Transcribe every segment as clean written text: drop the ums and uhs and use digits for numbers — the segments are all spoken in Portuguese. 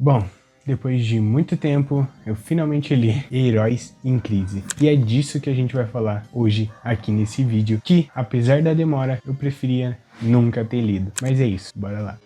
Bom, depois de muito tempo, eu finalmente li Heróis em Crise. E é disso que a gente vai falar hoje aqui nesse vídeo, que apesar da demora, eu preferia nunca ter lido. Mas é isso, bora lá.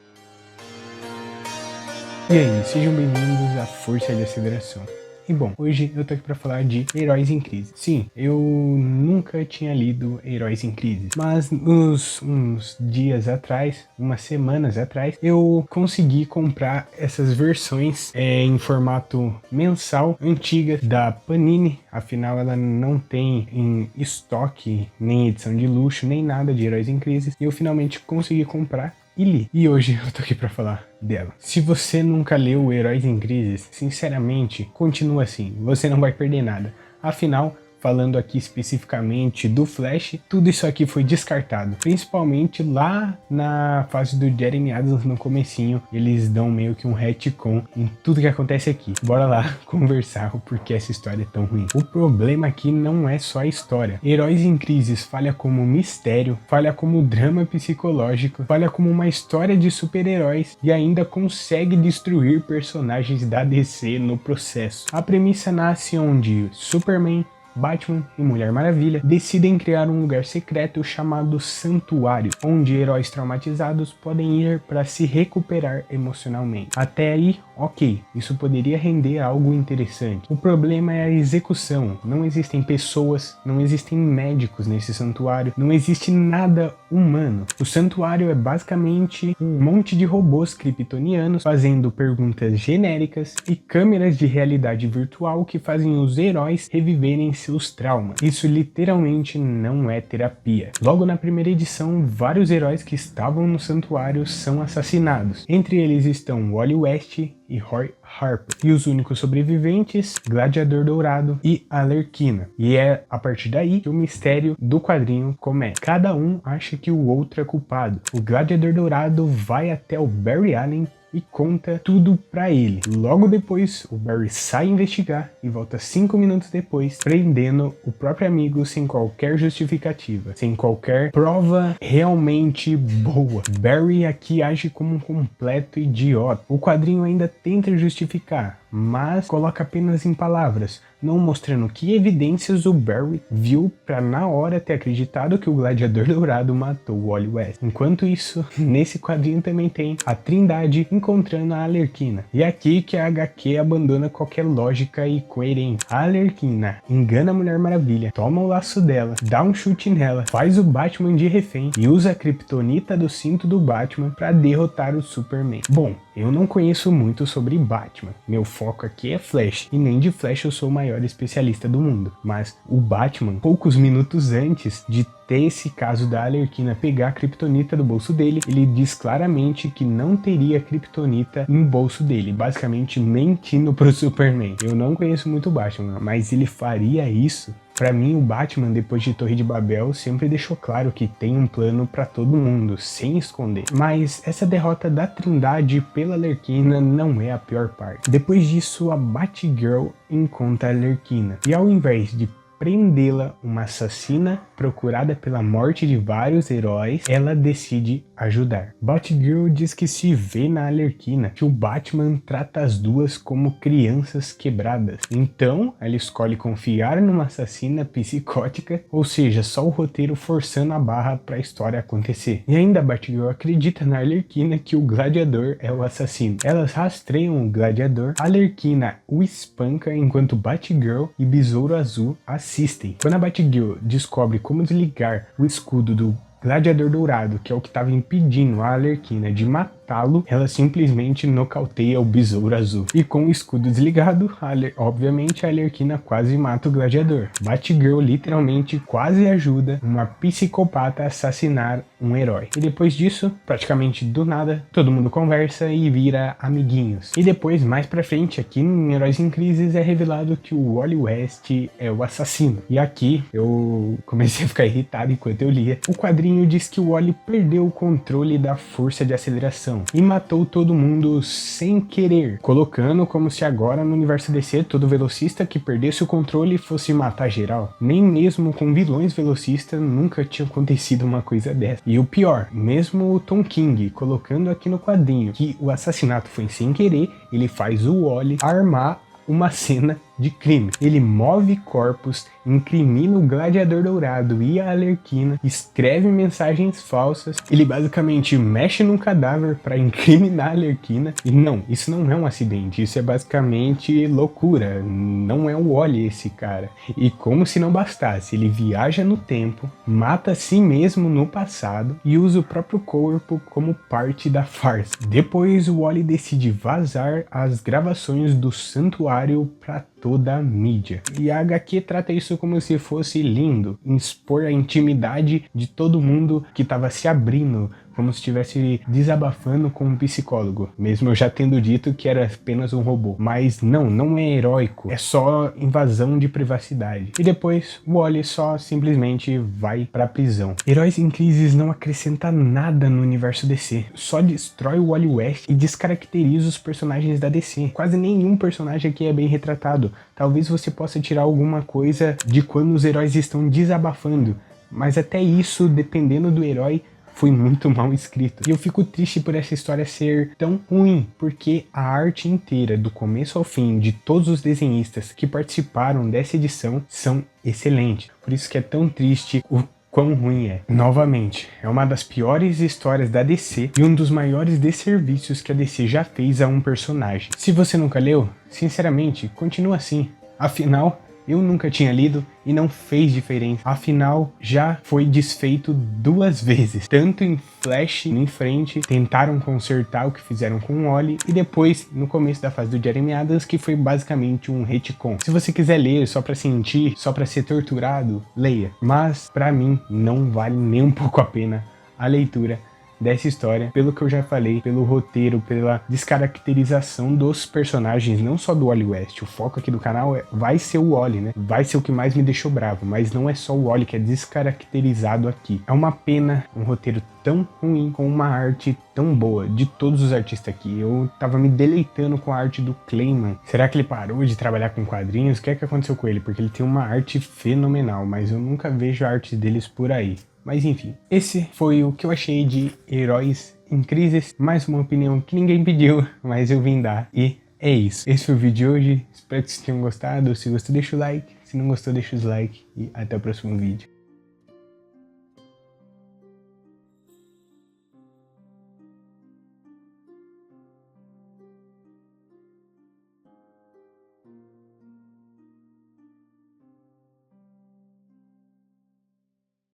E aí, sejam bem-vindos à Força de Aceleração. E bom, hoje eu tô aqui pra falar de Heróis em Crise. Sim, eu nunca tinha lido Heróis em Crise, mas uns dias atrás, umas semanas atrás, eu consegui comprar essas versões em formato mensal, antigas, da Panini. Afinal, ela não tem em estoque, nem edição de luxo, nem nada de Heróis em Crise. E eu finalmente consegui comprar e li. E hoje eu tô aqui pra falar dela. Se você nunca leu Heróis em Crise, sinceramente, continua assim, você não vai perder nada. Afinal, falando aqui especificamente do Flash, tudo isso aqui foi descartado. Principalmente lá na fase do Jeremy Adams no comecinho, eles dão meio que um retcon em tudo que acontece aqui. Bora lá conversar o porquê essa história é tão ruim. O problema aqui não é só a história. Heróis em Crises falha como mistério, falha como drama psicológico, falha como uma história de super-heróis e ainda consegue destruir personagens da DC no processo. A premissa nasce onde Superman, Batman e Mulher Maravilha decidem criar um lugar secreto chamado Santuário, onde heróis traumatizados podem ir para se recuperar emocionalmente. Até aí, ok, isso poderia render algo interessante. O problema é a execução. Não existem pessoas, não existem médicos nesse santuário, não existe nada humano. O santuário é basicamente um monte de robôs kryptonianos fazendo perguntas genéricas e câmeras de realidade virtual que fazem os heróis reviverem seus traumas. Isso literalmente não é terapia. Logo na primeira edição, vários heróis que estavam no santuário são assassinados. Entre eles estão Wally West e Roy Harper. E os únicos sobreviventes, Gladiador Dourado e Arlequina. E é a partir daí que o mistério do quadrinho começa. Cada um acha que o outro é culpado. O Gladiador Dourado vai até o Barry Allen e conta tudo pra ele. Logo depois, o Barry sai investigar e volta 5 minutos depois, prendendo o próprio amigo sem qualquer justificativa, sem qualquer prova realmente boa. Barry aqui age como um completo idiota. O quadrinho ainda tenta justificar, mas coloca apenas em palavras, não mostrando que evidências o Barry viu para na hora ter acreditado que o Gladiador Dourado matou o Wally West. Enquanto isso, nesse quadrinho também tem a Trindade encontrando a Arlequina. E é aqui que a HQ abandona qualquer lógica e coerência. A Arlequina engana a Mulher Maravilha, toma o laço dela, dá um chute nela, faz o Batman de refém e usa a kryptonita do cinto do Batman para derrotar o Superman. Bom, eu não conheço muito sobre Batman, meu foco aqui é Flash, e nem de Flash eu sou o maior especialista do mundo, mas o Batman, poucos minutos antes de ter esse caso da Arlequina pegar a kryptonita do bolso dele, ele diz claramente que não teria kryptonita no bolso dele, basicamente mentindo pro Superman. Eu não conheço muito o Batman, mas ele faria isso? Pra mim, o Batman, depois de Torre de Babel, sempre deixou claro que tem um plano pra todo mundo, sem esconder. Mas essa derrota da Trindade pela Arlequina não é a pior parte. Depois disso, a Batgirl encontra a Arlequina, e ao invés de prendê-la, uma assassina procurada pela morte de vários heróis, ela decide ajudar. Batgirl diz que se vê na Arlequina, que o Batman trata as duas como crianças quebradas. Então, ela escolhe confiar numa assassina psicótica, ou seja, só o roteiro forçando a barra para a história acontecer. E ainda a Batgirl acredita na Arlequina que o Gladiador é o assassino. Elas rastreiam o Gladiador, a Arlequina o espanca enquanto Batgirl e Besouro Azul assistem. Quando a Batgirl descobre como desligar o escudo do Gladiador Dourado, que é o que estava impedindo a Arlequina de matá-lo, ela simplesmente nocauteia o Besouro Azul. E com o escudo desligado, obviamente a Arlequina quase mata o Gladiador. Batgirl literalmente quase ajuda uma psicopata a assassinar um herói. E depois disso, praticamente do nada, todo mundo conversa e vira amiguinhos. E depois, mais pra frente, aqui em Heróis em Crises, é revelado que o Wally West é o assassino. E aqui, eu comecei a ficar irritado enquanto eu lia. O quadrinho diz que o Wally perdeu o controle da força de aceleração. ação e matou todo mundo sem querer, colocando como se agora no universo DC todo velocista que perdesse o controle fosse matar geral. Nem mesmo com vilões velocistas nunca tinha acontecido uma coisa dessa. E o pior, mesmo o Tom King colocando aqui no quadrinho que o assassinato foi sem querer, ele faz o Wally armar uma cena de crime. Ele move corpos, incrimina o Gladiador Dourado e a Arlequina, escreve mensagens falsas, ele basicamente mexe num cadáver para incriminar a Arlequina. E não, isso não é um acidente, isso é basicamente loucura, não é o Wally esse cara. E como se não bastasse, ele viaja no tempo, mata a si mesmo no passado e usa o próprio corpo como parte da farsa. Depois o Wally decide vazar as gravações do santuário para toda a mídia. E a HQ trata isso como se fosse lindo, expor a intimidade de todo mundo que estava se abrindo, como se estivesse desabafando com um psicólogo, mesmo eu já tendo dito que era apenas um robô. Mas não é heróico, é só invasão de privacidade. E depois o Wally só simplesmente vai pra prisão. Heróis em Crise não acrescenta nada no universo DC, só destrói o Wally West e descaracteriza os personagens da DC. Quase nenhum personagem aqui é bem retratado. Talvez você possa tirar alguma coisa de quando os heróis estão desabafando, mas até isso, dependendo do herói, foi muito mal escrito. E eu fico triste por essa história ser tão ruim, porque a arte inteira, do começo ao fim, de todos os desenhistas que participaram dessa edição, são excelentes. Por isso que é tão triste o quão ruim é. Novamente, é uma das piores histórias da DC e um dos maiores desserviços que a DC já fez a um personagem. Se você nunca leu, sinceramente, continua assim. Afinal, eu nunca tinha lido e não fez diferença. Afinal, já foi desfeito 2 vezes. Tanto em Flash, em frente, tentaram consertar o que fizeram com o Wally. E depois, no começo da fase do Jeremy Adams, que foi basicamente um retcon. Se você quiser ler só pra sentir, só pra ser torturado, leia. Mas, pra mim, não vale nem um pouco a pena a leitura dessa história, pelo que eu já falei, pelo roteiro, pela descaracterização dos personagens, não só do Wally West. O foco aqui do canal vai ser o Wally, né? Vai ser o que mais me deixou bravo, mas não é só o Wally que é descaracterizado aqui. É uma pena um roteiro tão ruim com uma arte tão boa de todos os artistas aqui. Eu tava me deleitando com a arte do Clayman. Será que ele parou de trabalhar com quadrinhos? O que é que aconteceu com ele? Porque ele tem uma arte fenomenal, mas eu nunca vejo a arte deles por aí. Mas enfim, esse foi o que eu achei de Heróis em Crise. Mais uma opinião que ninguém pediu, mas eu vim dar. E é isso. Esse foi o vídeo de hoje. Espero que vocês tenham gostado. Se gostou, deixa o like. Se não gostou, deixa o dislike. E até o próximo vídeo.